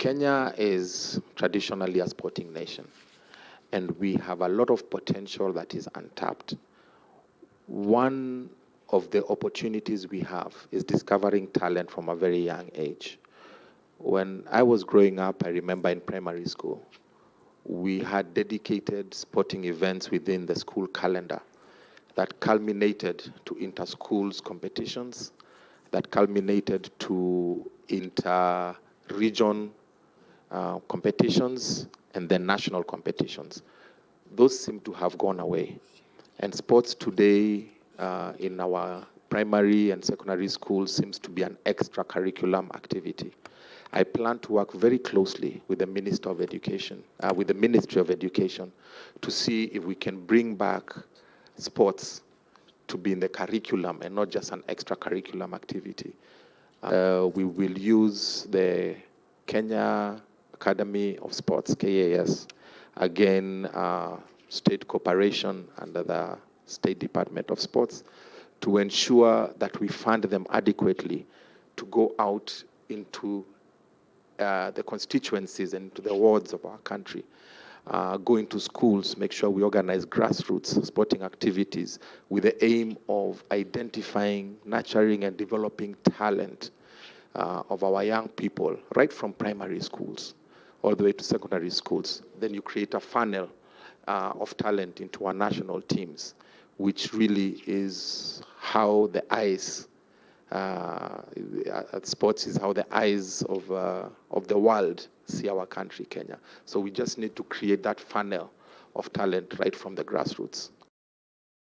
Kenya is traditionally a sporting nation, and we have a lot of potential that is untapped. One of the opportunities we have is discovering talent from a very young age. When I was growing up, I remember in primary school, we had dedicated sporting events within the school calendar that culminated to inter-schools competitions, that culminated to inter-region competitions, and then national competitions. Those seem to have gone away. And sports today in our primary and secondary schools seems to be an extracurriculum activity. I plan to work very closely with the Minister of Education, with the Ministry of Education, to see if we can bring back sports to be in the curriculum and not just an extracurriculum activity. We will use the Kenya Academy of Sports, KAS, again, state cooperation under the State Department of Sports, to ensure that we fund them adequately to go out into the constituencies and to the wards of our country, go into schools, make sure we organize grassroots sporting activities with the aim of identifying, nurturing, and developing talent of our young people, right from primary schools all the way to secondary schools. Then you create a funnel of talent into our national teams, which really is how the eyes at sports is how the eyes of the world see our country, Kenya. So we just need to create that funnel of talent right from the grassroots.